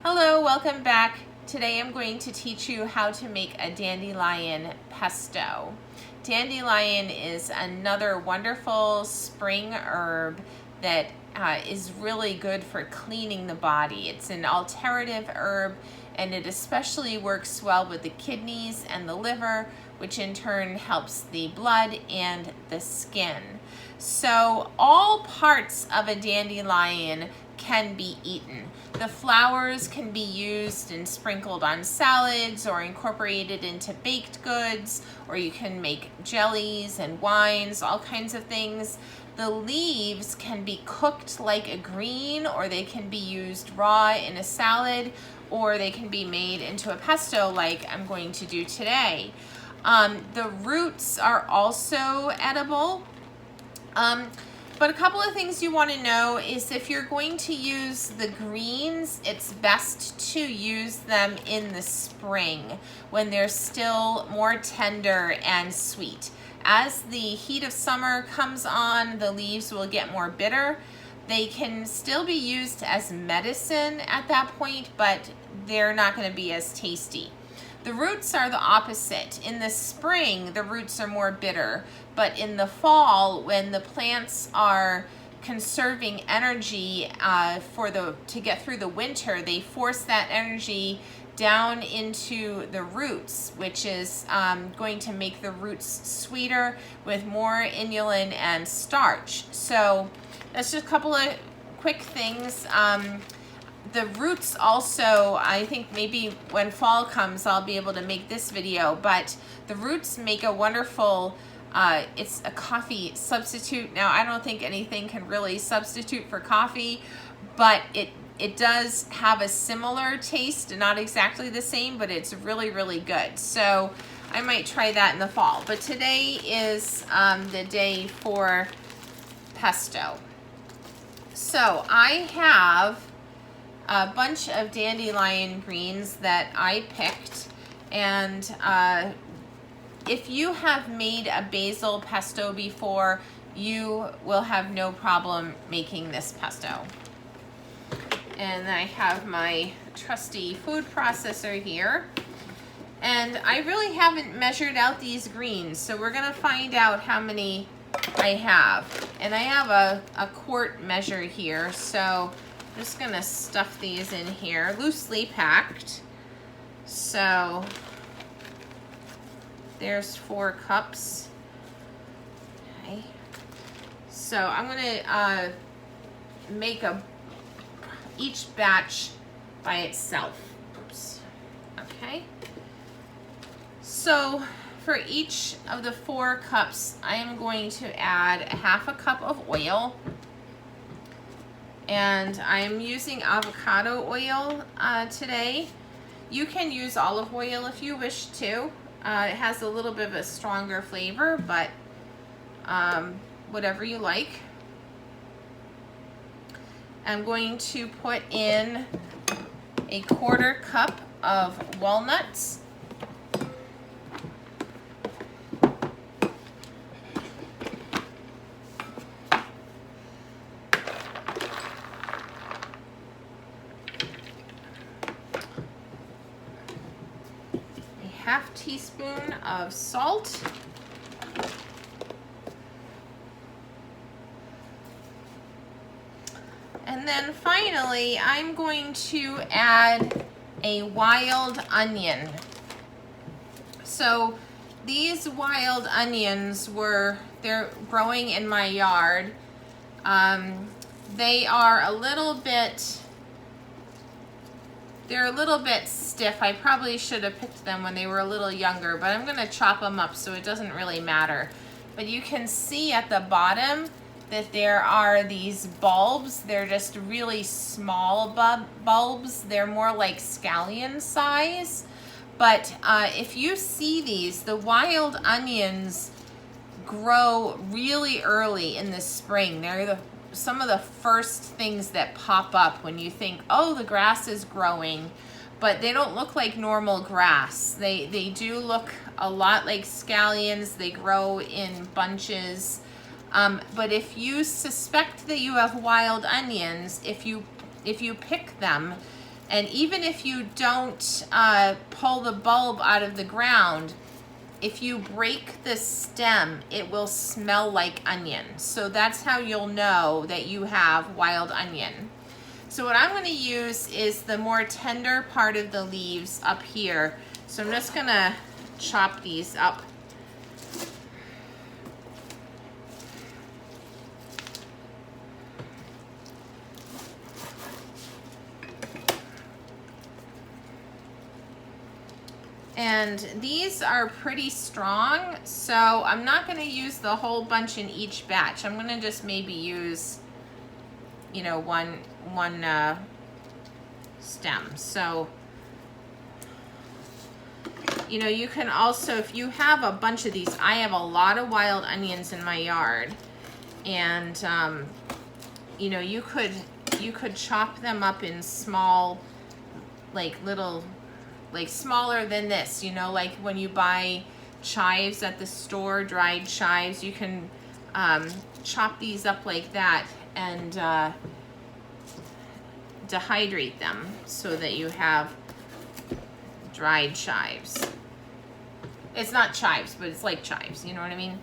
Hello, welcome back. Today I'm going to teach you how to make a dandelion pesto. Dandelion is another wonderful spring herb that is really good for cleaning the body. It's an alterative herb and it especially works well with the kidneys and the liver, which in turn helps the blood and the skin. So all parts of a dandelion can be eaten. The flowers can be used and sprinkled on salads or incorporated into baked goods, or you can make jellies and wines, all kinds of things. The leaves can be cooked like a green, or they can be used raw in a salad, or they can be made into a pesto like I'm going to do today. The roots are also edible. But a couple of things you want to know is if you're going to use the greens, it's best to use them in the spring when they're still more tender and sweet. As the heat of summer comes on, the leaves will get more bitter. They can still be used as medicine at that point, but they're not going to be as tasty. The roots are the opposite. In the spring, the roots are more bitter, but in the fall, when the plants are conserving energy to get through the winter, they force that energy down into the roots, which is going to make the roots sweeter with more inulin and starch. So that's just a couple of quick things. The roots also, I think maybe when fall comes, I'll be able to make this video, but the roots make a wonderful, it's a coffee substitute. Now, I don't think anything can really substitute for coffee, but it does have a similar taste, not exactly the same, but it's really, really good. So I might try that in the fall. But today is the day for pesto. So I have a bunch of dandelion greens that I picked, and if you have made a basil pesto before, you will have no problem making this pesto. And I have my trusty food processor here, and I really haven't measured out these greens, so we're gonna find out how many I have. And I have a quart measure here, so I'm just gonna stuff these in here, loosely packed. So there's 4 cups. Okay. So I'm gonna make each batch by itself. Oops. Okay. So for each of the 4 cups, I am going to add a half a cup of oil. And I'm using avocado oil today. You can use olive oil if you wish to. It has a little bit of a stronger flavor, but whatever you like. I'm going to put in a 1/4 cup of walnuts. Half teaspoon of salt. And then finally, I'm going to add a wild onion. So these wild onions they're growing in my yard. They are a little bit stiff. I probably should have picked them when they were a little younger, but I'm gonna chop them up so it doesn't really matter. But you can see at the bottom that there are these bulbs. They're just really small bulbs. They're more like scallion size. But if you see these, the wild onions grow really early in the spring. They're some of the first things that pop up when you think, oh, the grass is growing, but they don't look like normal grass. They do look a lot like scallions. They grow in bunches. But if you suspect that you have wild onions, if you pick them, And even if you don't pull the bulb out of the ground, if you break the stem, it will smell like onion. So that's how you'll know that you have wild onion. So what I'm going to use is the more tender part of the leaves up here. So I'm just going to chop these up. And these are pretty strong, so I'm not going to use the whole bunch in each batch. I'm going to just maybe use, you know, one stem. So, you know, you can also, if you have a bunch of these, I have a lot of wild onions in my yard, and you know, you could chop them up in small, like little, like smaller than this, you know, like when you buy chives at the store, dried chives, you can chop these up like that and dehydrate them so that you have dried chives. It's not chives, but it's like chives, you know what I mean?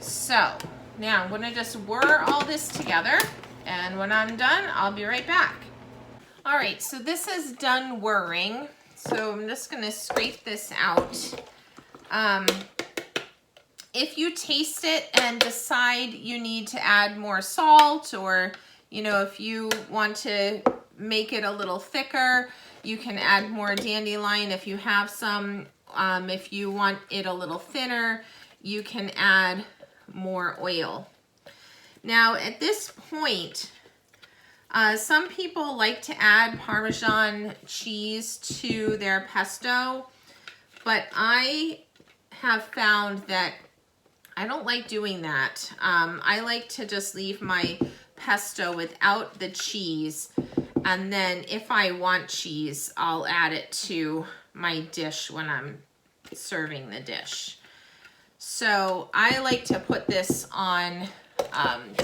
So now I'm gonna just whir all this together, and when I'm done, I'll be right back. All right, so this is done whirring. So I'm just gonna scrape this out. If you taste it and decide you need to add more salt, or, you know, if you want to make it a little thicker, you can add more dandelion if you have some. If you want it a little thinner, you can add more oil. Now at this point, some people like to add Parmesan cheese to their pesto, but I have found that I don't like doing that. I like to just leave my pesto without the cheese, and then if I want cheese, I'll add it to my dish when I'm serving the dish. So I like to put this on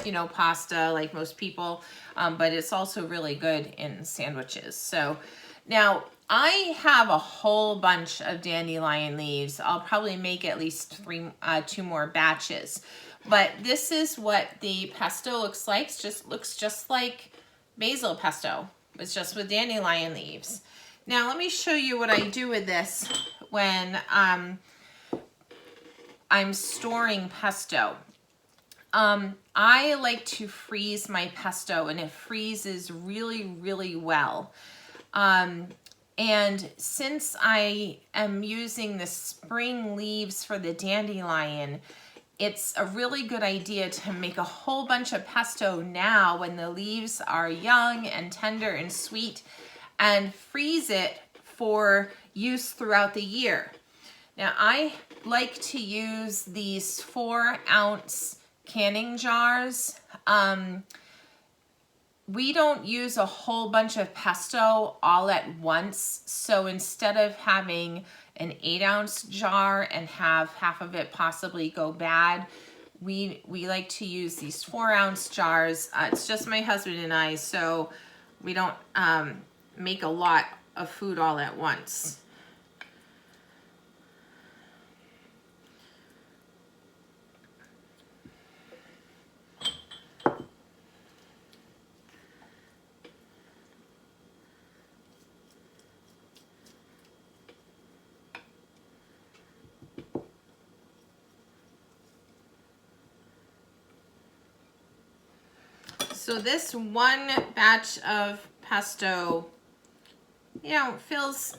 you know, pasta like most people, but it's also really good in sandwiches. So now I have a whole bunch of dandelion leaves. I'll probably make at least two more batches, but this is what the pesto looks like. It looks just like basil pesto. It's just with dandelion leaves. Now let me show you what I do with this when I'm storing pesto. I like to freeze my pesto, and it freezes really, really well. And since I am using the spring leaves for the dandelion, it's a really good idea to make a whole bunch of pesto now when the leaves are young and tender and sweet, and freeze it for use throughout the year. Now I like to use these 4-ounce canning jars. We don't use a whole bunch of pesto all at once, so instead of having an 8-ounce jar and have half of it possibly go bad, we like to use these 4-ounce jars. It's just my husband and I, so we don't make a lot of food all at once. So this one batch of pesto, you know, fills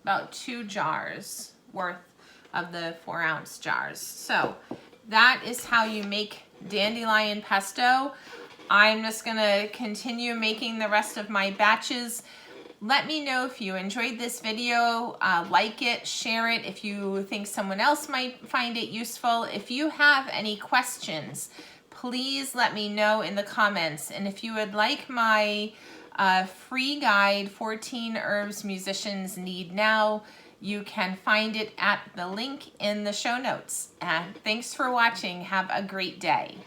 about 2 jars worth of the 4-ounce jars. So that is how you make dandelion pesto. I'm just gonna continue making the rest of my batches. Let me know if you enjoyed this video, like it, share it if you think someone else might find it useful. If you have any questions, please let me know in the comments. And if you would like my free guide, 14 Herbs Musicians Need Now, you can find it at the link in the show notes. Thanks for watching. Have a great day.